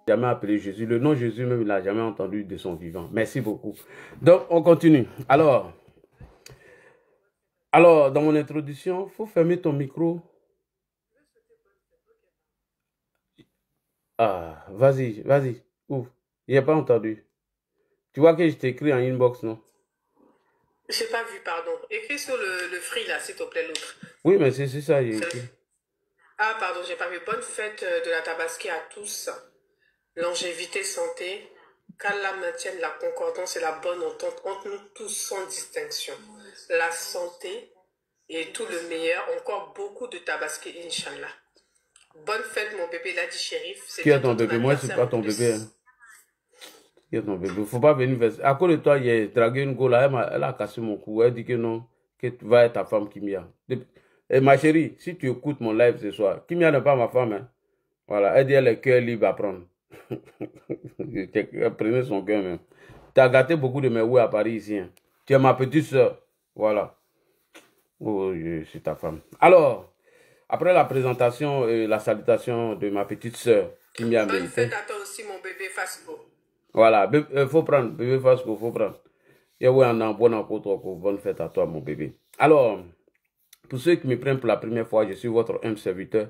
Jamais appelé Jésus. Le nom Jésus même, il n'a jamais entendu de son vivant. Merci beaucoup. Donc, on continue. Alors, dans mon introduction, il faut fermer ton micro. Ah, vas-y, vas-y, ouvre. Il n'a pas entendu. Tu vois que je t'écris en inbox, non? Je n'ai pas vu, pardon. Écris sur le free, là, s'il te plaît, l'autre. Oui, mais c'est ça, j'ai écrit. Ah, pardon, j'ai pas vu. Bonne fête de la Tabaski à tous. Longévité, santé. Qu'Allah maintienne la concordance et la bonne entente entre nous tous sans distinction. La santé et tout le meilleur. Encore beaucoup de Tabaski, Inch'Allah. Bonne fête, mon bébé Ladi Shérif. C'est Qui a ton bientôt ton bébé? Moi, je ne suis anniversaire pas en ton plus. bébé. Hein. Qui a ton bébé? Faut pas venir faire ça. À cause de toi, j'ai dragué une go là. Elle a cassé mon cou. Elle dit que non, que tu vas être ta femme, Kimia. Et ma chérie, si tu écoutes mon live ce soir, Kimia n'est pas ma femme. Hein. Voilà, elle dit elle est cœur libre à prendre. Prenez son cœur même. Tu as gâté beaucoup de mes ouais à Paris ici. Hein. Tu es ma petite soeur. Voilà. Oh, je suis ta femme. Alors, après la présentation et la salutation de ma petite soeur, Kimia Bonne Mérité. fête à toi aussi, mon bébé Fasco. Voilà, faut prendre, bébé Fasco, faut prendre. Et ouais, on a un bon encore, bonne fête à toi, mon bébé. Alors, pour ceux qui me prennent pour la première fois, je suis votre humble serviteur,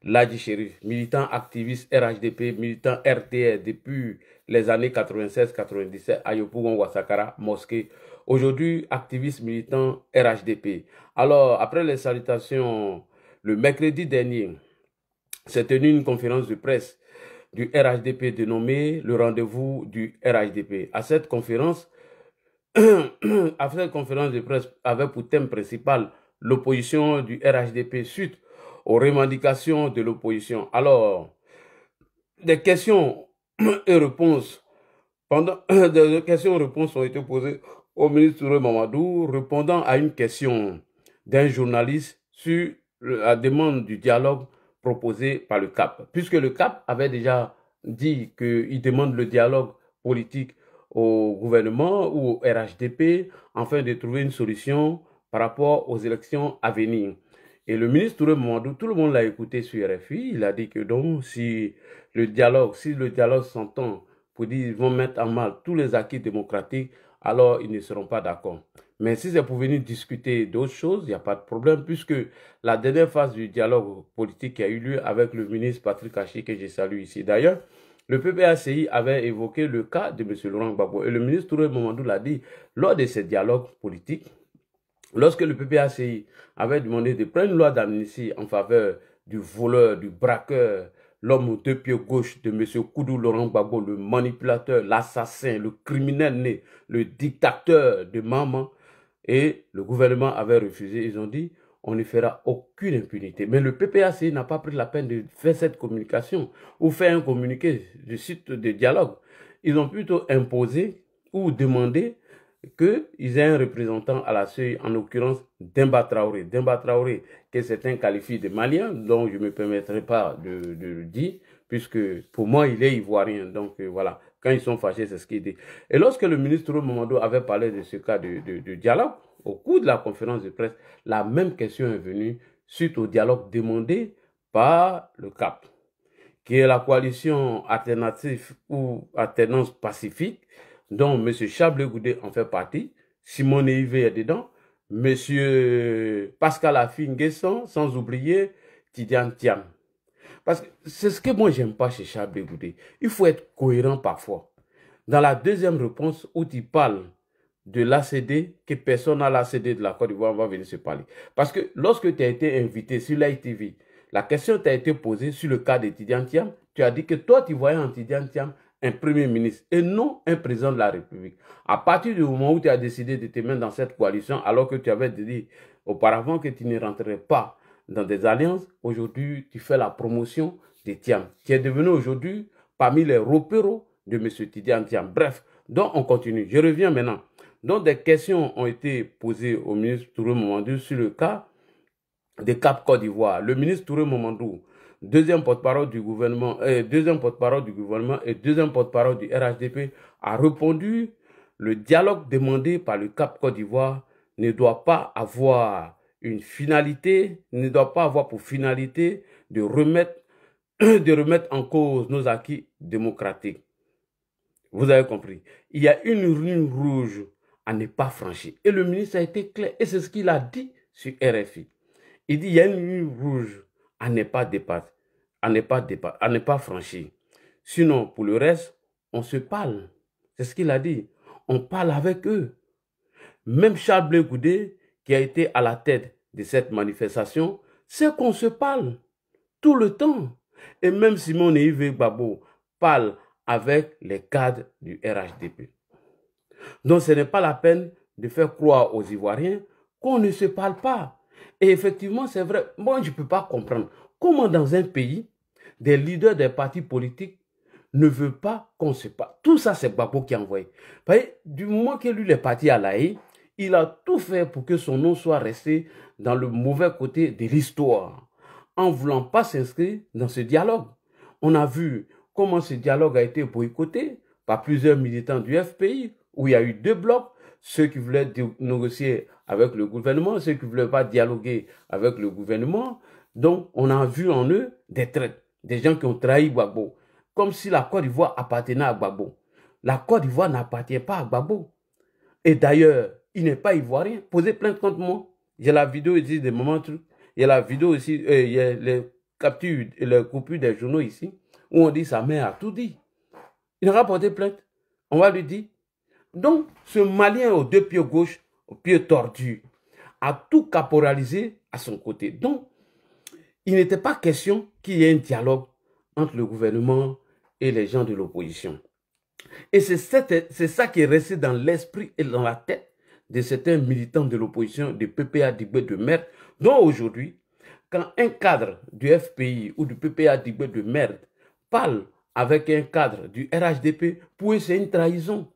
Ladi Shérif, militant activiste RHDP, militant RTR depuis les années 96-97 à Yopougon, Ouassakara, Mosquée. Aujourd'hui, activiste militant RHDP. Alors, après les salutations, le mercredi dernier, s'est tenue une conférence de presse du RHDP dénommée le rendez-vous du RHDP. À cette conférence de presse avait pour thème principal l'opposition du RHDP suite aux revendications de l'opposition. Alors, des questions et réponses des questions-réponses ont été posées au ministre Touré Mamadou, répondant à une question d'un journaliste sur la demande du dialogue proposé par le CAP. Puisque le CAP avait déjà dit qu'il demande le dialogue politique au gouvernement ou au RHDP afin de trouver une solution par rapport aux élections à venir. Et le ministre Touré Mamadou, tout le monde l'a écouté sur RFI, il a dit que donc si le dialogue s'entend pour dire qu'ils vont mettre en mal tous les acquis démocratiques, alors ils ne seront pas d'accord. Mais si c'est pour venir discuter d'autres choses, il n'y a pas de problème, puisque la dernière phase du dialogue politique qui a eu lieu avec le ministre Patrick Hachi, que je salue ici d'ailleurs, le PPACI avait évoqué le cas de M. Laurent Gbagbo. Et le ministre Touré Mamadou l'a dit, lors de ces dialogues politiques, lorsque le PPACI avait demandé de prendre une loi d'amnistie en faveur du voleur, du braqueur, l'homme aux deux pieds gauche de M. Koudou Laurent Gbagbo, le manipulateur, l'assassin, le criminel né, le dictateur de Maman, et le gouvernement avait refusé. Ils ont dit, on ne fera aucune impunité. Mais le PPACI n'a pas pris la peine de faire cette communication ou faire un communiqué de site de dialogue. Ils ont plutôt imposé ou demandé qu'ils aient un représentant à la CEI, en l'occurrence Demba Traoré. Demba Traoré, que certains qualifient de malien, dont je ne me permettrai pas de le dire, puisque pour moi, il est ivoirien. Donc voilà, quand ils sont fâchés, c'est ce qu'ils disent. Et lorsque le ministre Momando avait parlé de ce cas de dialogue, au cours de la conférence de presse, la même question est venue suite au dialogue demandé par le CAP, qui est la coalition alternative ou alternance pacifique, dont M. Chablé Goudé en fait partie, Simone Yves est dedans, M. Pascal Afin-Guesson, sans oublier Tidiane Thiam. Parce que c'est ce que moi j'aime pas chez Chablé Goudé. Il faut être cohérent parfois. Dans la deuxième réponse où tu parles de l'ACD, que personne n'a l'ACD de la Côte d'Ivoire, on va venir se parler. Parce que lorsque tu as été invité sur l'ITV, la question t'a été posée sur le cas de Tidiane Thiam, tu as dit que toi tu voyais en Tidiane Thiam un premier ministre et non un président de la République. À partir du moment où tu as décidé de te mettre dans cette coalition, alors que tu avais dit auparavant que tu ne rentrerais pas dans des alliances, aujourd'hui tu fais la promotion de Thiam, qui est devenu aujourd'hui parmi les repéros de M. Tidiane Thiam. Bref, donc on continue. Je reviens maintenant. Donc des questions ont été posées au ministre Touré Momandou sur le cas de Cap Côte d'Ivoire. Le ministre Touré Momandou, deuxième porte-parole du gouvernement et deuxième porte-parole du RHDP, a répondu: le dialogue demandé par le Cap Côte d'Ivoire ne doit pas avoir pour finalité de remettre de remettre en cause nos acquis démocratiques. Vous avez compris. Il y a une ligne rouge à ne pas franchir. Et le ministre a été clair. Et c'est ce qu'il a dit sur RFI. Il dit il y a une ligne rouge à ne pas dépasser, à ne pas franchir. Sinon, pour le reste, on se parle. C'est ce qu'il a dit. On parle avec eux. Même Charles Blé Goudé, qui a été à la tête de cette manifestation, c'est qu'on se parle tout le temps. Et même Simone et Yves Gbagbo parlent avec les cadres du RHDP. Donc ce n'est pas la peine de faire croire aux Ivoiriens qu'on ne se parle pas. Et effectivement, c'est vrai, moi je ne peux pas comprendre comment dans un pays, des leaders des partis politiques ne veulent pas qu'on se parle. Tout ça, c'est Gbagbo qui a envoyé. Vous voyez, du moment que lui est parti à l'AE, il a tout fait pour que son nom soit resté dans le mauvais côté de l'histoire, en ne voulant pas s'inscrire dans ce dialogue. On a vu comment ce dialogue a été boycotté par plusieurs militants du FPI, où il y a eu deux blocs, ceux qui voulaient négocier avec le gouvernement, ceux qui ne voulaient pas dialoguer avec le gouvernement. Donc, on a vu en eux des traîtres, des gens qui ont trahi Gbagbo, comme si la Côte d'Ivoire appartenait à Gbagbo. La Côte d'Ivoire n'appartient pas à Gbagbo. Et d'ailleurs, il n'est pas ivoirien. Posez plainte contre moi. J'ai la vidéo ici des moments trucs. Il y a la vidéo aussi, il y a les captures et les coupures des journaux ici, où on dit sa mère a tout dit. Il n'a pas porté plainte. On va lui dire. Donc, ce Malien aux deux pieds gauche, aux pieds tordus, a tout caporalisé à son côté. Donc, il n'était pas question qu'il y ait un dialogue entre le gouvernement et les gens de l'opposition. Et c'est ça qui est resté dans l'esprit et dans la tête de certains militants de l'opposition, de PPA d'Igbe de merde, dont aujourd'hui, quand un cadre du FPI ou du PPA d'Igbe de merde parle avec un cadre du RHDP, pour eux, c'est une trahison.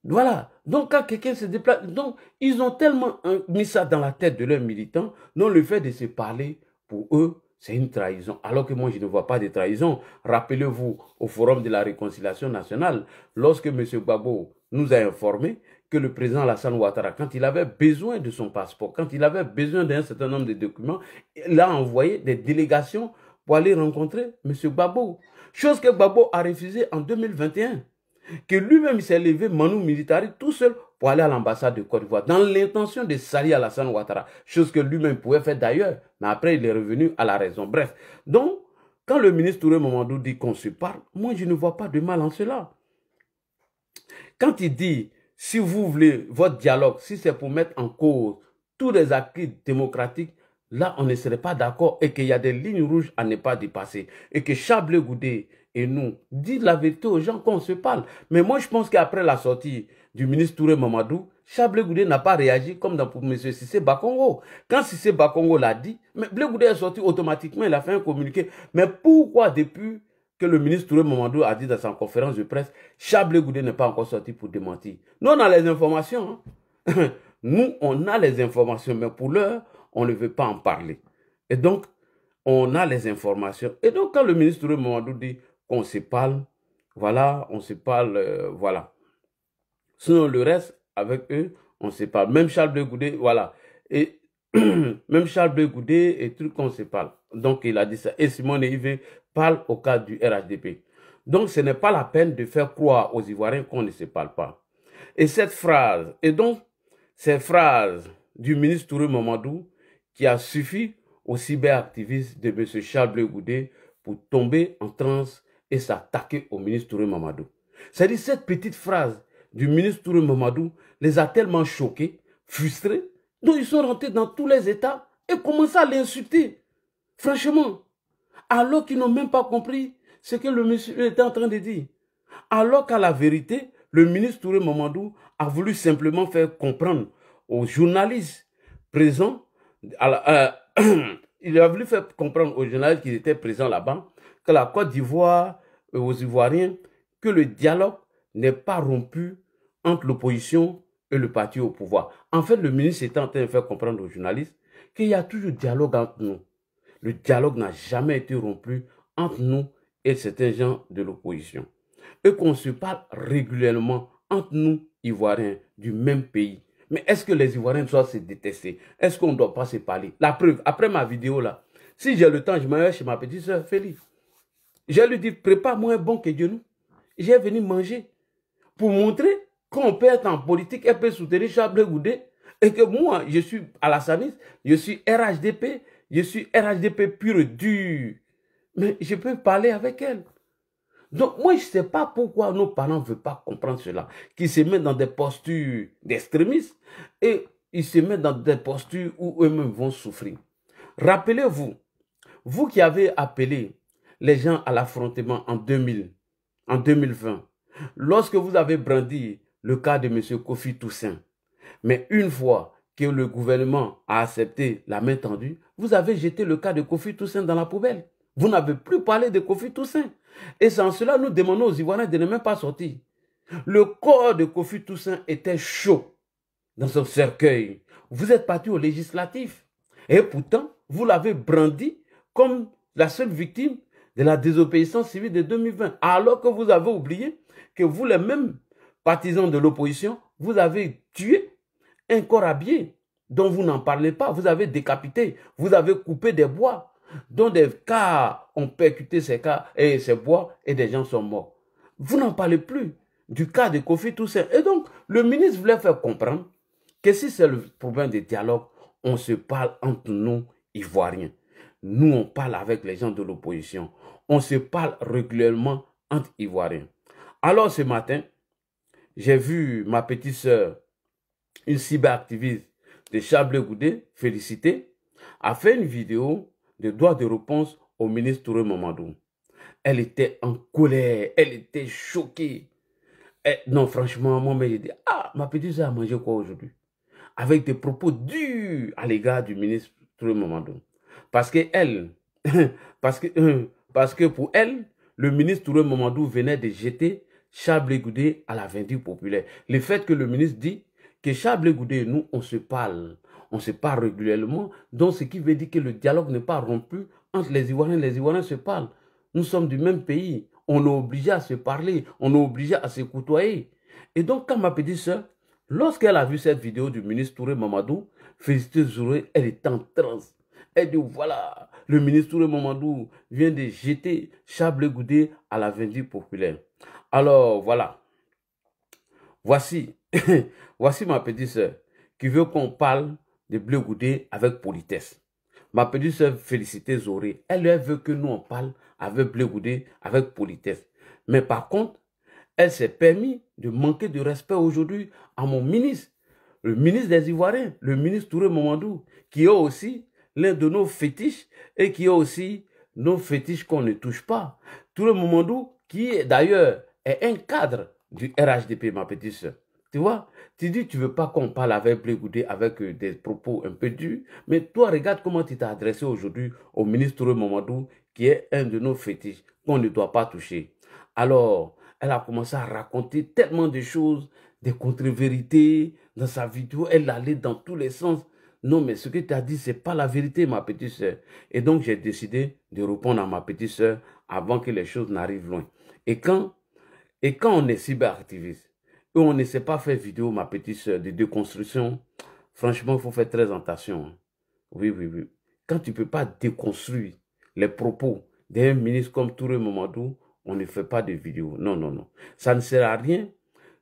Voilà. Donc, quand quelqu'un se déplace, donc, ils ont tellement mis ça dans la tête de leurs militants, dont le fait de se parler, pour eux, c'est une trahison. Alors que moi, je ne vois pas de trahison. Rappelez-vous, au Forum de la Réconciliation nationale, lorsque M. Gbagbo nous a informé que le président Alassane Ouattara, quand il avait besoin de son passeport, quand il avait besoin d'un certain nombre de documents, il a envoyé des délégations pour aller rencontrer M. Gbagbo. Chose que Gbagbo a refusée en 2021. Que lui-même s'est levé, Manu Militari, tout seul, pour aller à l'ambassade de Côte d'Ivoire, dans l'intention de salir Alassane Ouattara, chose que lui-même pouvait faire d'ailleurs, mais après il est revenu à la raison. Bref, donc, quand le ministre Touré Mamadou dit qu'on se parle, moi je ne vois pas de mal en cela. Quand il dit, si vous voulez votre dialogue, si c'est pour mettre en cause tous les acquis démocratiques, là on ne serait pas d'accord et qu'il y a des lignes rouges à ne pas dépasser et que Charles Blé Goudé et nous disent la vérité aux gens qu'on se parle. Mais moi je pense qu'après la sortie du ministre Touré Mamadou, Charles Blé Goudé n'a pas réagi comme pour M. Cissé Bakongo. Quand Cissé Bakongo l'a dit, mais Blé Goudé est sorti automatiquement, il a fait un communiqué. Mais pourquoi depuis que le ministre Touré Mamadou a dit dans sa conférence de presse, Charles Blé Goudé n'est pas encore sorti pour démentir? Nous, on a les informations. Hein? Nous, on a les informations, mais pour l'heure, on ne veut pas en parler. Et donc, on a les informations. Et donc, quand le ministre Touré Mamadou dit qu'on se parle, voilà, on se parle, voilà. Sinon, le reste, avec eux, on se parle. Même Charles Blé Goudé, voilà. Et même Charles Blé Goudé et trucs qu'on se parle. Donc, il a dit ça. Et Simone Yves parle au cadre du RHDP. Donc, ce n'est pas la peine de faire croire aux Ivoiriens qu'on ne se parle pas. Et cette phrase, et donc, ces phrases du ministre Touré Mamadou qui a suffi aux cyberactivistes de M. Charles Blé Goudé pour tomber en transe et s'attaquer au ministre Touré Mamadou. C'est-à-dire, cette petite phrase du ministre Touré Mamadou les a tellement choqués, frustrés, donc ils sont rentrés dans tous les États et commencé à l'insulter. Franchement, alors qu'ils n'ont même pas compris ce que le monsieur était en train de dire. Alors qu'à la vérité, le ministre Touré Mamadou a voulu simplement faire comprendre aux journalistes présents, il a voulu faire comprendre aux journalistes qui étaient présents là-bas, que la Côte d'Ivoire, aux Ivoiriens, que le dialogue n'est pas rompu entre l'opposition et le parti au pouvoir. En fait, le ministre était en train de faire comprendre aux journalistes qu'il y a toujours dialogue entre nous. Le dialogue n'a jamais été rompu entre nous et certains gens de l'opposition. Et qu'on se parle régulièrement entre nous, Ivoiriens, du même pays. Mais est-ce que les Ivoiriens doivent se détester? Est-ce qu'on ne doit pas se parler? La preuve, après ma vidéo là, Si j'ai le temps, je m'en vais chez ma petite soeur Félix. Je lui dis, prépare-moi un bon que Dieu nous. J'ai venu manger pour montrer qu'on peut être en politique et peut soutenir Chablé Goudé. Et que moi, je suis à la Sanis, je suis RHDP pur et dur. Mais je peux parler avec elle. Donc, moi, je ne sais pas pourquoi nos parents ne veulent pas comprendre cela. Qu'ils se mettent dans des postures d'extrémistes et ils se mettent dans des postures où eux-mêmes vont souffrir. Rappelez-vous, vous qui avez appelé les gens à l'affrontement en 2020, lorsque vous avez brandi le cas de M. Kofi Toussaint, mais une fois que le gouvernement a accepté la main tendue, vous avez jeté le cas de Kofi Toussaint dans la poubelle. Vous n'avez plus parlé de Kofi Toussaint. Et sans cela, nous demandons aux Ivoiriens de ne même pas sortir. Le corps de Kofi Toussaint était chaud dans son cercueil. Vous êtes parti au législatif. Et pourtant, vous l'avez brandi comme la seule victime de la désobéissance civile de 2020. Alors que vous avez oublié que vous, les mêmes partisans de l'opposition, vous avez tué un corps habillé dont vous n'en parlez pas. Vous avez décapité, vous avez coupé des bois dont des cas ont percuté ces bois et des gens sont morts. Vous n'en parlez plus du cas de Kofi Toussaint. Et donc, le ministre voulait faire comprendre que si c'est le problème de dialogue, on se parle entre nous, Ivoiriens. Nous, on parle avec les gens de l'opposition. On se parle régulièrement entre Ivoiriens. Alors, ce matin, j'ai vu ma petite sœur, une cyberactiviste de Chablé Goudé, félicité, a fait une vidéo de droit de réponse au ministre Touré Mamadou. Elle était en colère, elle était choquée. Non, franchement, moi, j'ai dit, ah, ma petite sœur a mangé quoi aujourd'hui? Avec des propos durs à l'égard du ministre Touré Mamadou. Parce que elle, parce que pour elle, le ministre Touré Mamadou venait de jeter Chablé Goudé à la vindicte populaire. Le fait que le ministre dit que Chablé Goudé et nous, on se parle régulièrement, donc ce qui veut dire que le dialogue n'est pas rompu entre les Ivoiriens se parlent. Nous sommes du même pays, on est obligé à se parler, on est obligé à se côtoyer. Et donc, quand ma petite soeur, lorsqu'elle a vu cette vidéo du ministre Touré Mamadou, Félicité Zouré, elle est en transe. Elle dit, voilà, le ministre Touré Mamadou vient de jeter Chablé Goudé à la vindicte populaire. Alors, voilà. Voici, voici ma petite soeur qui veut qu'on parle de Blé Goudé avec politesse. Ma petite soeur Félicité Zouré, elle veut que nous on parle avec Blé Goudé avec politesse. Mais par contre, elle s'est permis de manquer de respect aujourd'hui à mon ministre, le ministre des Ivoiriens, le ministre Touré Mamadou, qui est aussi l'un de nos fétiches et qui est aussi nos fétiches qu'on ne touche pas. Touré Mamadou, qui d'ailleurs est un cadre du RHDP, ma petite soeur. Tu vois, tu dis tu veux pas qu'on parle avec Blé Goudé avec des propos un peu durs, mais toi regarde comment tu t'es adressé aujourd'hui au ministre Touré Mamadou, qui est un de nos fétiches qu'on ne doit pas toucher. Alors, elle a commencé à raconter tellement de choses, des contre-vérités dans sa vidéo, elle allait dans tous les sens. Non, mais ce que tu as dit, ce n'est pas la vérité, ma petite soeur. Et donc, j'ai décidé de répondre à ma petite soeur avant que les choses n'arrivent loin. Et quand on est cyberactiviste, et on ne sait pas faire vidéo, ma petite soeur, de déconstruction, franchement, il faut faire très attention. Hein. Oui, oui, oui. Quand tu ne peux pas déconstruire les propos d'un ministre comme Touré Mamadou, on ne fait pas de vidéo. Non, non, non. Ça ne sert à rien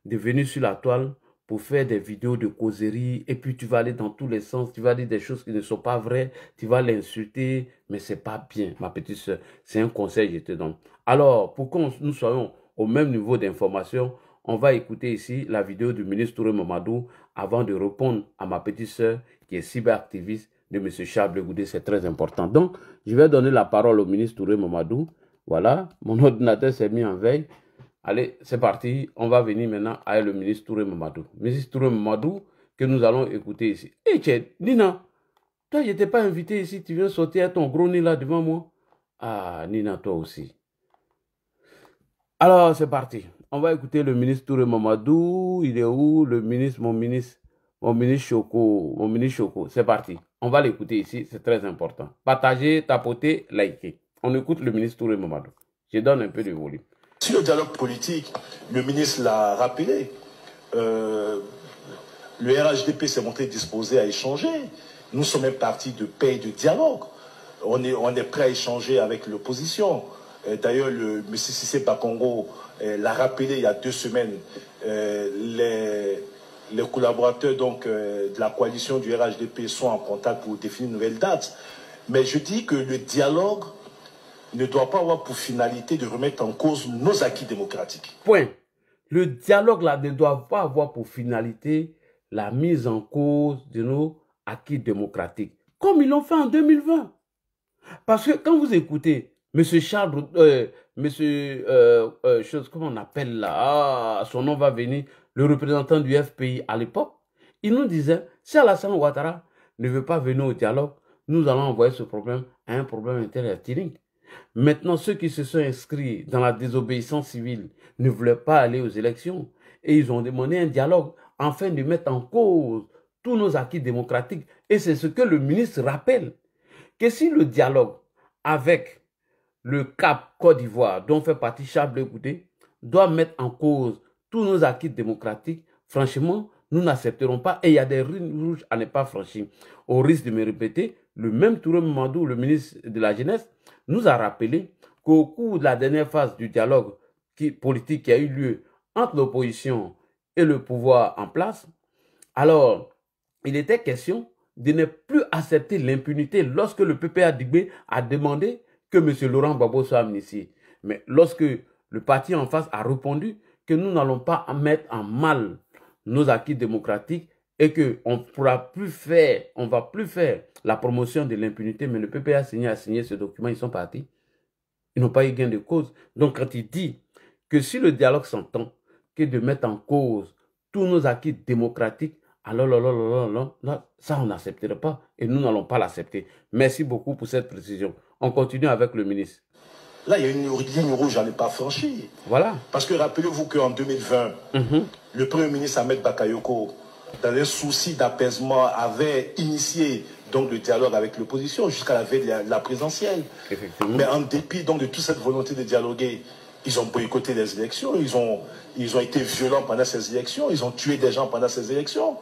de venir sur la toile pour faire des vidéos de causerie et puis tu vas aller dans tous les sens, tu vas dire des choses qui ne sont pas vraies, tu vas l'insulter, mais ce n'est pas bien, ma petite soeur. C'est un conseil que je te donne. Alors, pour que nous soyons au même niveau d'information, on va écouter ici la vidéo du ministre Touré Mamadou avant de répondre à ma petite soeur qui est cyberactiviste de M. Chablé Goudé. C'est très important. Donc, je vais donner la parole au ministre Touré Mamadou. Voilà, mon ordinateur s'est mis en veille. Allez, c'est parti. On va venir maintenant avec le ministre Touré Mamadou. Ministre Touré Mamadou, que nous allons écouter ici. Hé, hey, Nina, toi, je n'étais pas invité ici. Tu viens sauter à ton gros nez là devant moi. Ah, Nina, toi aussi. Alors, c'est parti. On va écouter le ministre Touré Mamadou. Il est où? Le ministre, mon ministre Choco. C'est parti. On va l'écouter ici. C'est très important. Partagez, tapotez, likez. On écoute le ministre Touré Mamadou. Je donne un peu de volume. Sur le dialogue politique, le ministre l'a rappelé, le RHDP s'est montré disposé à échanger. Nous sommes un parti de paix et de dialogue. on est prêt à échanger avec l'opposition. D'ailleurs, M. Cissé Bakongo l'a rappelé il y a 2 semaines. Les collaborateurs donc, de la coalition du RHDP sont en contact pour définir une nouvelle date. Mais je dis que le dialogue ne doit pas avoir pour finalité de remettre en cause nos acquis démocratiques. Point. Le dialogue là ne doit pas avoir pour finalité la mise en cause de nos acquis démocratiques, comme ils l'ont fait en 2020. Parce que quand vous écoutez M. Charles, comment on appelle là, son nom va venir, le représentant du FPI à l'époque, il nous disait, si Alassane Ouattara ne veut pas venir au dialogue, nous allons envoyer ce problème à un problème interethnique. Maintenant, ceux qui se sont inscrits dans la désobéissance civile ne voulaient pas aller aux élections et ils ont demandé un dialogue afin de mettre en cause tous nos acquis démocratiques. Et c'est ce que le ministre rappelle, que si le dialogue avec le Cap Côte d'Ivoire, dont fait partie Charles Blé Goudé, doit mettre en cause tous nos acquis démocratiques, franchement, nous n'accepterons pas et il y a des lignes rouges à ne pas franchir. Au risque de me répéter, le même Touré Mamadou, le ministre de la Jeunesse, nous a rappelé qu'au cours de la dernière phase du dialogue politique qui a eu lieu entre l'opposition et le pouvoir en place, alors, il était question de ne plus accepter l'impunité lorsque le PPA Digbé a demandé que M. Laurent Gbagbo soit amnistié. Mais lorsque le parti en face a répondu que nous n'allons pas mettre en mal nos acquis démocratiques et qu'on ne va plus faire la promotion de l'impunité, mais le PPA a signé ce document, ils sont partis. Ils n'ont pas eu gain de cause. Donc quand il dit que si le dialogue s'entend, que de mettre en cause tous nos acquis démocratiques, alors ça on n'accepterait pas et nous n'allons pas l'accepter. Merci beaucoup pour cette précision. On continue avec le ministre. Là, il y a une ligne rouge à ne pas franchir. Voilà. Parce que rappelez-vous qu'en 2020, le Premier ministre Ahmed Bakayoko, dans un souci d'apaisement, avait initié donc, le dialogue avec l'opposition jusqu'à la veille de la présidentielle. Mais en dépit donc, de toute cette volonté de dialoguer, ils ont boycotté les élections, ils ont été violents pendant ces élections, ils ont tué des gens pendant ces élections,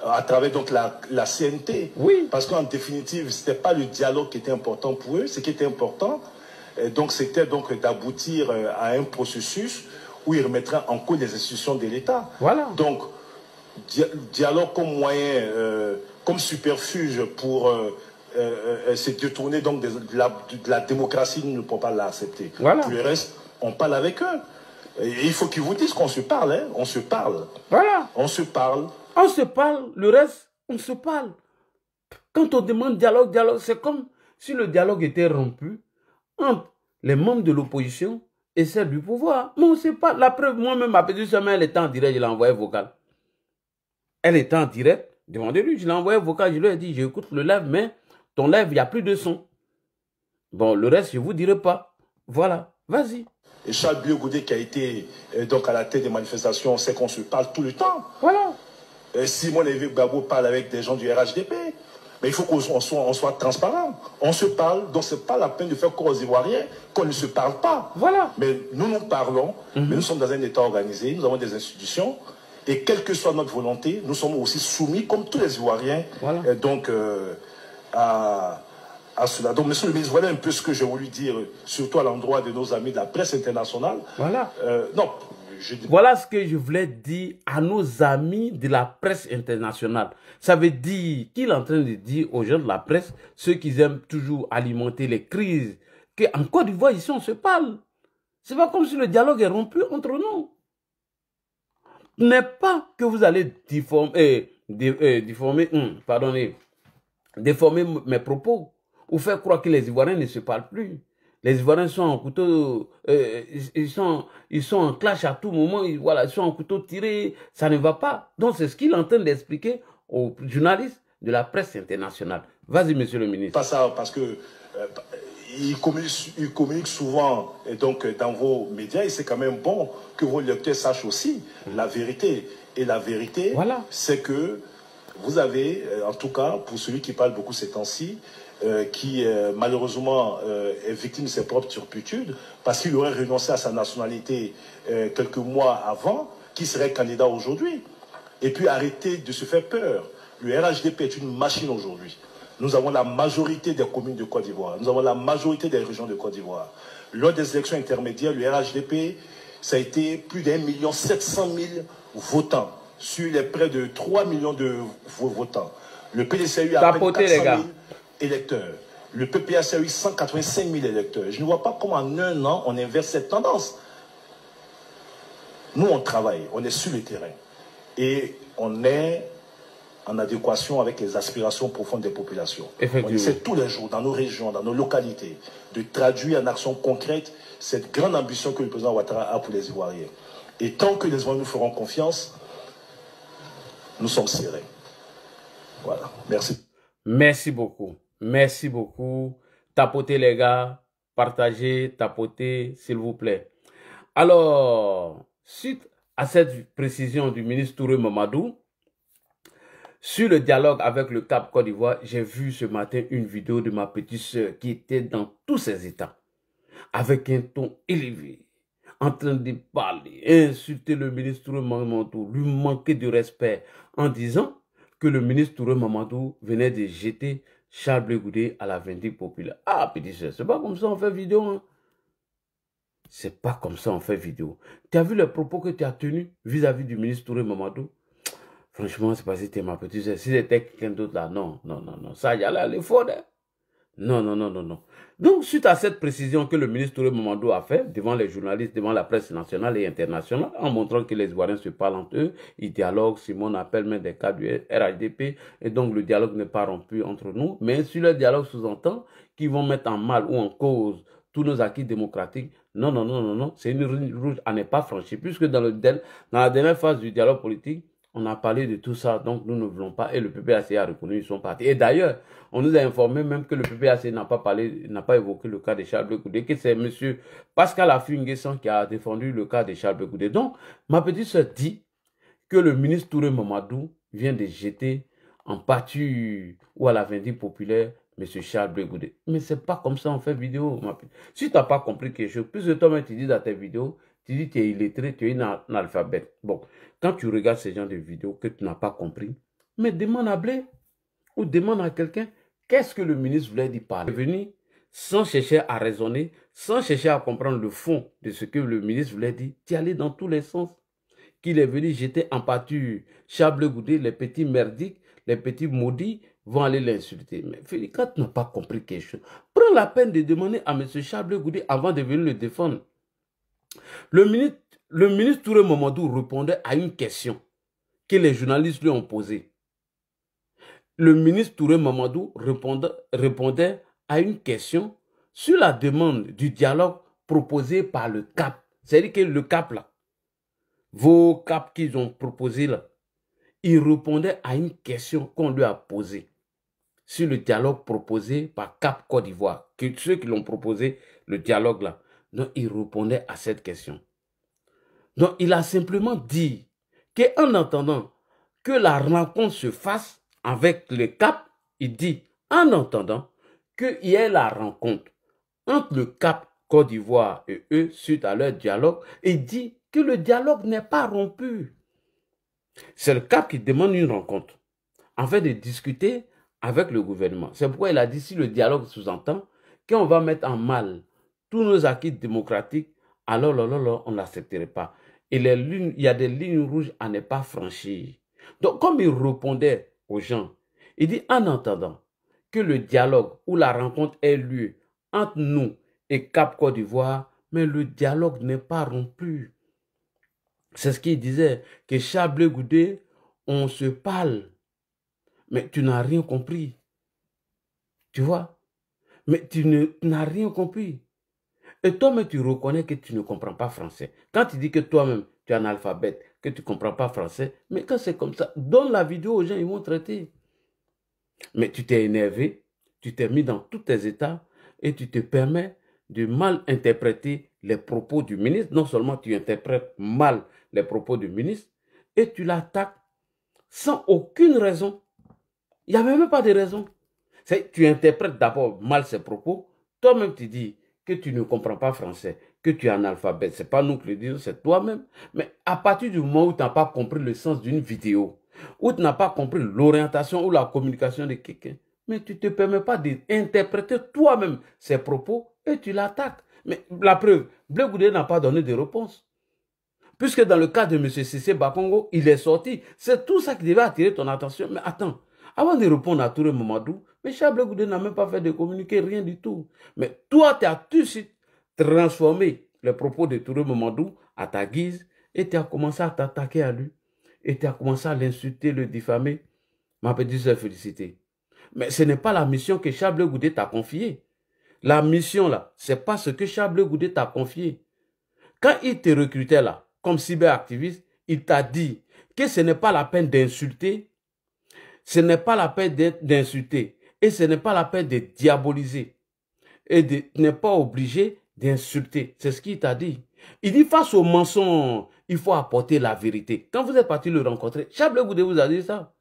à travers donc la CNT. Oui. Parce qu'en définitive, ce n'était pas le dialogue qui était important pour eux, ce qui était important, c'était donc d'aboutir à un processus où ils remettraient en cause les institutions de l'État. Voilà. Donc, dialogue comme moyen, comme superfuge pour se détourner donc de la démocratie, nous ne pouvons pas l'accepter. Voilà. Pour le reste, on parle avec eux. Et il faut qu'ils vous disent qu'on se parle, hein. On se parle. Voilà. On se parle. On se parle, le reste, on se parle. Quand on demande dialogue, c'est comme si le dialogue était rompu entre les membres de l'opposition et celle du pouvoir. Mais on ne sait pas. La preuve, moi-même, ma petite soeur, elle était en direct, je l'ai envoyé vocal. Elle était en direct, demandez-lui, je l'ai envoyé vocal, je lui ai dit, j'écoute le live, mais ton live, il n'y a plus de son. Bon, le reste, je ne vous dirai pas. Voilà, vas-y. Et Charles Blé Goudé qui a été donc à la tête des manifestations, on sait qu'on se parle tout le temps. Voilà. Simon Lévy Gbagbo parle avec des gens du RHDP. Mais il faut qu'on soit transparent. On se parle, donc ce n'est pas la peine de faire croire aux Ivoiriens qu'on ne se parle pas. Voilà. Mais nous parlons, mais nous sommes dans un État organisé, nous avons des institutions, et quelle que soit notre volonté, nous sommes aussi soumis, comme tous les Ivoiriens, voilà. Donc à cela. Donc, monsieur le ministre, voilà un peu ce que j'ai voulu dire, surtout à l'endroit de nos amis de la presse internationale. Voilà. Non. Voilà ce que je voulais dire à nos amis de la presse internationale. Ça veut dire qu'il est en train de dire aux gens de la presse, ceux qui aiment toujours alimenter les crises, qu'en Côte d'Ivoire, ici, on se parle. C'est pas comme si le dialogue est rompu entre nous. N'est pas que vous allez déformer mes propos ou faire croire que les Ivoiriens ne se parlent plus. Les Ivoiriens sont en couteau, ils sont en clash à tout moment, voilà, ils sont en couteau tiré, ça ne va pas. Donc c'est ce qu'il est en train d'expliquer aux journalistes de la presse internationale. Vas-y, monsieur le ministre. Pas ça, parce que il communique souvent et donc, dans vos médias, et c'est quand même bon que vos lecteurs sachent aussi la vérité. Et la vérité, voilà, c'est que vous avez, en tout cas, pour celui qui parle beaucoup ces temps-ci, qui malheureusement est victime de ses propres turpitudes, parce qu'il aurait renoncé à sa nationalité quelques mois avant, qui serait candidat aujourd'hui. Et puis arrêtez de se faire peur. Le RHDP est une machine aujourd'hui. Nous avons la majorité des communes de Côte d'Ivoire. Nous avons la majorité des régions de Côte d'Ivoire. Lors des élections intermédiaires, le RHDP, ça a été plus d'1,7 million votants sur les près de 3 millions de votants. Le PDCU a à peine 400 000 électeurs. Le PPAC a eu 185 000 électeurs. Je ne vois pas comment en un an, on inverse cette tendance. Nous, on travaille, on est sur le terrain. Et on est en adéquation avec les aspirations profondes des populations. On essaie tous les jours, dans nos régions, dans nos localités, de traduire en actions concrètes cette grande ambition que le président Ouattara a pour les Ivoiriens. Et tant que les Ivoiriens nous feront confiance, nous sommes serrés. Voilà. Merci. Merci beaucoup. Merci beaucoup. Tapotez les gars. Partagez, tapotez, s'il vous plaît. Alors, suite à cette précision du ministre Touré Mamadou, sur le dialogue avec le Cap Côte d'Ivoire, j'ai vu ce matin une vidéo de ma petite sœur qui était dans tous ses états, avec un ton élevé, en train de parler, insulter le ministre Touré Mamadou, lui manquer de respect, en disant que le ministre Touré Mamadou venait de jeter Charles Blé Goudé à la vindicte populaire. Ah, petite sœur, c'est pas comme ça on fait vidéo, hein. C'est pas comme ça on fait vidéo. Tu as vu les propos que tu as tenus vis-à-vis du ministre Touré Mamadou? Franchement, c'est pas si c'était ma petite sœur. Si c'était quelqu'un d'autre là, non, non, non, non. Ça, y a l'effort, hein. Non, non, non, non, non. Donc, suite à cette précision que le ministre Touré Mamadou a fait devant les journalistes, devant la presse nationale et internationale, en montrant que les Ivoiriens se parlent entre eux, ils dialoguent, Simon appelle même des cas du RHDP, et donc le dialogue n'est pas rompu entre nous, mais sur le dialogue sous-entend qu'ils vont mettre en mal ou en cause tous nos acquis démocratiques. Non, non, non, non, non, c'est une ligne rouge à ne pas franchir, puisque dans la dernière phase du dialogue politique, on a parlé de tout ça, donc nous ne voulons pas, et le PPAC a reconnu son parti. Et d'ailleurs, on nous a informé même que le PPAC n'a pas parlé, n'a pas évoqué le cas de Charles Blé Goudé, que c'est M. Pascal Affi-N'Guessan qui a défendu le cas de Charles Blé Goudé. Donc, ma petite soeur dit que le ministre Touré Mamadou vient de jeter en pâture ou à la vindicte populaire M. Charles Blé Goudé. Mais c'est pas comme ça on fait vidéo, ma petite. Si tu n'as pas compris quelque chose, plus de toi-même tu dis dans tes vidéos, tu dis que tu es illettré, tu es un analphabète. Bon, quand tu regardes ce genre de vidéos que tu n'as pas compris, mais demande à Blé ou demande à quelqu'un qu'est-ce que le ministre voulait dire par là. Venu sans chercher à raisonner, sans chercher à comprendre le fond de ce que le ministre voulait dire, tu es allé dans tous les sens. Qu'il est venu jeter en pâture Charles Blé Goudé, les petits merdiques, les petits maudits vont aller l'insulter. Mais Félix, quand tu n'as pas compris quelque chose, prends la peine de demander à M. Charles Blé Goudé avant de venir le défendre. Le ministre Touré Mamadou répondait à une question que les journalistes lui ont posée. Le ministre Touré Mamadou répondait à une question sur la demande du dialogue proposé par le CAP. C'est-à-dire que le CAP là, vos CAP qu'ils ont proposé là, il répondait à une question qu'on lui a posée sur le dialogue proposé par CAP Côte d'Ivoire. Ceux qui l'ont proposé, le dialogue là. Donc, il répondait à cette question. Donc, il a simplement dit qu'en attendant que la rencontre se fasse avec le CAP, il dit, en attendant qu'il y ait la rencontre entre le CAP Côte d'Ivoire et eux, suite à leur dialogue, il dit que le dialogue n'est pas rompu. C'est le CAP qui demande une rencontre, afin de discuter avec le gouvernement. C'est pourquoi il a dit, si le dialogue sous-entend qu'on va mettre en mal tous nos acquis démocratiques, alors on ne l'accepterait pas. Et il y a des lignes rouges à ne pas franchir. Donc, comme il répondait aux gens, il dit, en attendant que le dialogue ou la rencontre ait lieu entre nous et Cap Côte d'Ivoire, mais le dialogue n'est pas rompu. C'est ce qu'il disait, que Charles Blé Goudé, on se parle, mais tu n'as rien compris. Tu vois? Mais tu n'as rien compris. Et toi-même, tu reconnais que tu ne comprends pas français. Quand tu dis que toi-même, tu es analphabète, que tu ne comprends pas français, mais quand c'est comme ça, donne la vidéo aux gens, ils vont traiter. Mais tu t'es énervé, tu t'es mis dans tous tes états et tu te permets de mal interpréter les propos du ministre. Non seulement tu interprètes mal les propos du ministre et tu l'attaques sans aucune raison. Il n'y a même pas de raison. Tu interprètes d'abord mal ses propos. Toi-même, tu dis que tu ne comprends pas français, que tu es analphabète. Ce n'est pas nous qui le disons, c'est toi-même. Mais à partir du moment où tu n'as pas compris le sens d'une vidéo, où tu n'as pas compris l'orientation ou la communication de quelqu'un, mais tu ne te permets pas d'interpréter toi-même ses propos et tu l'attaques. Mais la preuve, Blé Goudé n'a pas donné de réponse. Puisque dans le cas de M. Cissé Bakongo, il est sorti. C'est tout ça qui devait attirer ton attention. Mais attends, avant de répondre à Touré Mamadou, mais Blé Goudé n'a même pas fait de communiqué, rien du tout. Mais toi, tu as tout de suite transformé les propos de Touré Mamadou à ta guise et tu as commencé à t'attaquer à lui. Et tu as commencé à l'insulter, le diffamer. Ma petite soeur, félicité. Mais ce n'est pas la mission que Blé Goudé t'a confiée. La mission là, ce n'est pas ce que Blé Goudé t'a confié. Quand il te recrutait là, comme cyberactiviste, il t'a dit que ce n'est pas la peine d'insulter, ce n'est pas la peine d'insulter, et ce n'est pas la peine de diaboliser, et de n'est pas obligé d'insulter. C'est ce qu'il t'a dit. Il dit face au mensonge, il faut apporter la vérité. Quand vous êtes parti le rencontrer, Blé Goudé vous a dit ça.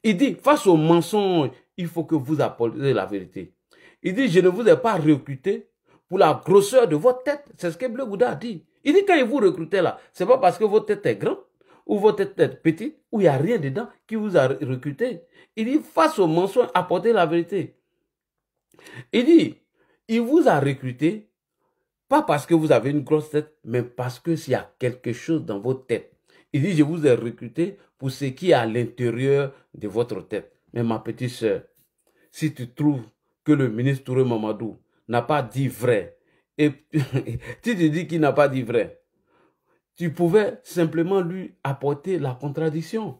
Il dit face au mensonge, il faut que vous apportez la vérité. Il dit je ne vous ai pas recruté pour la grosseur de votre tête. C'est ce que Blé Goudé a dit. Il dit quand il vous recrutez là, ce n'est pas parce que votre tête est grande ou votre tête est petite ou il n'y a rien dedans qui vous a recruté. Il dit face au mensonge, apportez la vérité. Il dit, il vous a recruté pas parce que vous avez une grosse tête, mais parce que s'il y a quelque chose dans votre tête. Il dit, je vous ai recruté pour ce qui est à l'intérieur de votre tête. Mais ma petite soeur, si tu trouves que le ministre Touré Mamadou n'a pas dit vrai, et tu te dis qu'il n'a pas dit vrai, tu pouvais simplement lui apporter la contradiction.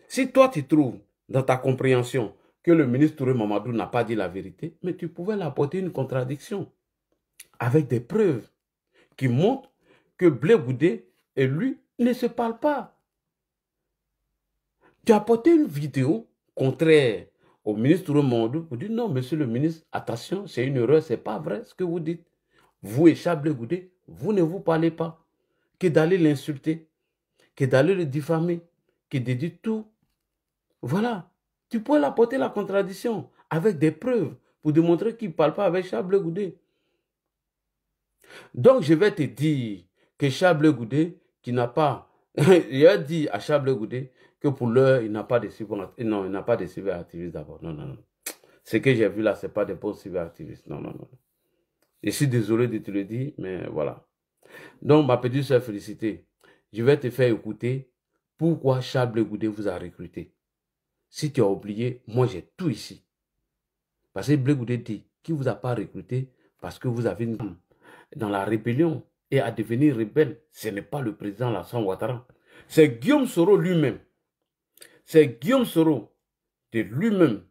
Si toi tu trouves dans ta compréhension que le ministre Touré Mamadou n'a pas dit la vérité, mais tu pouvais l'apporter une contradiction avec des preuves qui montrent que Blé Goudé et lui ne se parlent pas. Tu as apporté une vidéo contraire au ministre Touré Mamadou pour dire non, monsieur le ministre, attention, c'est une erreur, c'est pas vrai ce que vous dites. Vous et Blé Goudé, vous ne vous parlez pas. Que d'aller l'insulter, que d'aller le diffamer, que de dire tout. Voilà. Tu peux l'apporter la contradiction avec des preuves pour démontrer qu'il ne parle pas avec Blé Goudé. Donc, je vais te dire que Blé Goudé, qui n'a pas... Il a dit à Blé Goudé que pour l'heure, il n'a pas de cyberactivistes. Non, il n'a pas de cyberactivistes d'abord. Non, non, non. Ce que j'ai vu là, ce n'est pas des bons cyberactivistes. Non, non, non. Je suis désolé de te le dire, mais voilà. Donc, ma petite soeur Félicité, je vais te faire écouter pourquoi Blé Goudé vous a recruté. Si tu as oublié, moi j'ai tout ici. Parce que Blé Goudé dit qu'il ne vous a pas recruté parce que vous avez une femme dans la rébellion et à devenir rebelle. Ce n'est pas le président Alassane Ouattara. C'est Guillaume Soro lui-même. C'est Guillaume Soro de lui-même.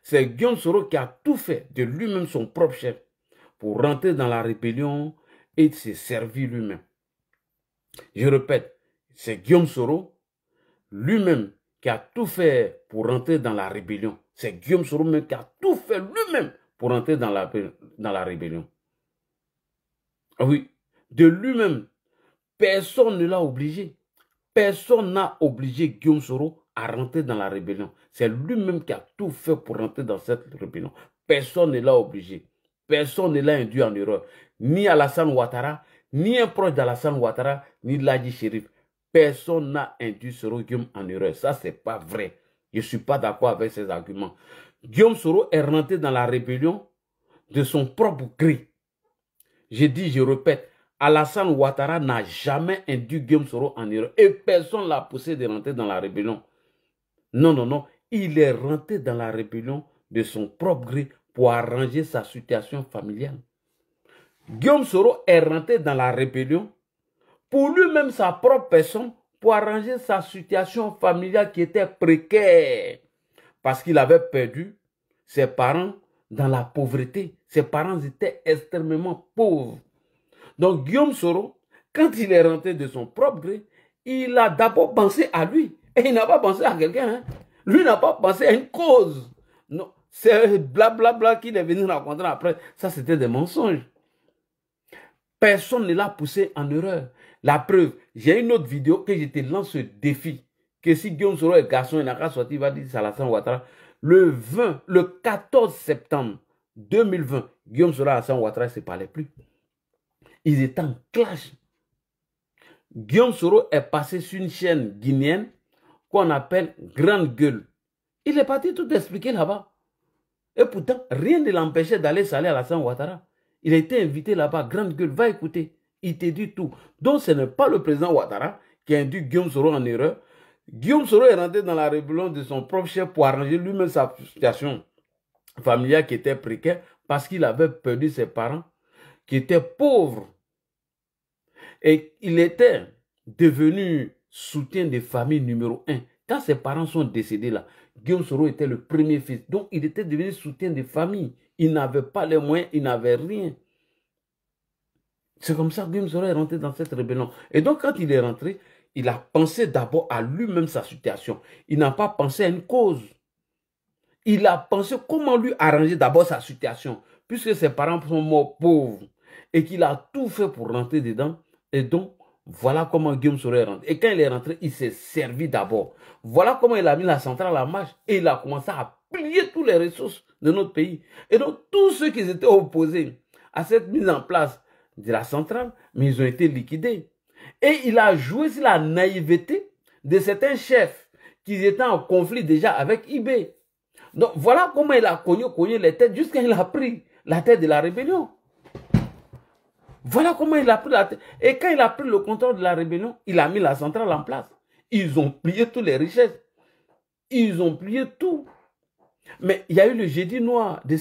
C'est Guillaume Soro qui a tout fait de lui-même son propre chef pour rentrer dans la rébellion et se servir lui-même. Je répète, c'est Guillaume Soro lui-même qui a tout fait pour rentrer dans la rébellion. C'est Guillaume Soro même qui a tout fait lui-même pour rentrer dans la rébellion. Oui, de lui-même, personne ne l'a obligé. Personne n'a obligé Guillaume Soro à rentrer dans la rébellion. C'est lui-même qui a tout fait pour rentrer dans cette rébellion. Personne ne l'a obligé. Personne ne l'a induit en erreur. Ni Alassane Ouattara, ni un proche d'Alassane Ouattara, ni Ladji Chérif. Personne n'a induit Soro Guillaume en erreur. Ça, ce n'est pas vrai. Je ne suis pas d'accord avec ces arguments. Guillaume Soro est rentré dans la rébellion de son propre gré. Je dis, je répète, Alassane Ouattara n'a jamais induit Guillaume Soro en erreur. Et personne ne l'a poussé de rentrer dans la rébellion. Non, non, non. Il est rentré dans la rébellion de son propre gré pour arranger sa situation familiale. Guillaume Soro est rentré dans la rébellion pour lui-même, sa propre personne, pour arranger sa situation familiale qui était précaire. Parce qu'il avait perdu ses parents dans la pauvreté. Ses parents étaient extrêmement pauvres. Donc Guillaume Soro, quand il est rentré de son propre gré, il a d'abord pensé à lui. Et il n'a pas pensé à quelqu'un. Hein. Lui n'a pas pensé à une cause. Non, c'est blablabla qu'il est venu rencontrer après. Ça, c'était des mensonges. Personne ne l'a poussé en erreur. La preuve, j'ai une autre vidéo que je te lance ce défi. Que si Guillaume Soro est garçon, il n'a qu'à sortir, il va dire Alassane Ouattara. Le 14 septembre 2020, Guillaume Soro et Alassane Ouattara ne se parlaient plus. Ils étaient en clash. Guillaume Soro est passé sur une chaîne guinéenne qu'on appelle Grande Gueule, Il est parti tout expliquer là-bas. Et pourtant, rien ne l'empêchait d'aller saler Alassane Ouattara. Il a été invité là-bas, grande gueule, va écouter. Il te dit tout. Donc ce n'est pas le président Ouattara qui a induit Guillaume Soro en erreur. Guillaume Soro est rentré dans la rébellion de son propre chef pour arranger lui-même sa situation familiale qui était précaire parce qu'il avait perdu ses parents qui étaient pauvres. Et il était devenu soutien de famille numéro 1. Quand ses parents sont décédés là, Guillaume Soro était le premier fils. Donc il était devenu soutien de famille. Il n'avait pas les moyens, il n'avait rien. C'est comme ça que Guillaume Soro est rentré dans cette rébellion. Et donc quand il est rentré, il a pensé d'abord à lui-même sa situation. Il n'a pas pensé à une cause. Il a pensé comment lui arranger d'abord sa situation. Puisque ses parents sont morts pauvres. Et qu'il a tout fait pour rentrer dedans. Et donc, voilà comment Guillaume Soro est rentré. Et quand il est rentré, il s'est servi d'abord. Voilà comment il a mis la centrale en marche. Et il a commencé à plier toutes les ressources de notre pays. Et donc, tous ceux qui étaient opposés à cette mise en place de la centrale, mais ils ont été liquidés. Et il a joué sur la naïveté de certains chefs qui étaient en conflit déjà avec IB. Donc, voilà comment il a cogné les têtes jusqu'à il a pris la tête de la rébellion. Voilà comment il a pris la tête. Et quand il a pris le contrôle de la rébellion, il a mis la centrale en place. Ils ont plié toutes les richesses. Ils ont plié tout. Mais il y a eu le jeudi noir des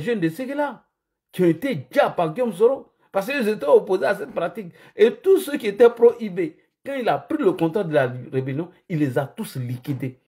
jeunes de Séguéla qui ont été déjà par Guillaume Soro parce qu'ils étaient opposés à cette pratique. Et tous ceux qui étaient pro-IB, quand il a pris le contrôle de la rébellion, il les a tous liquidés.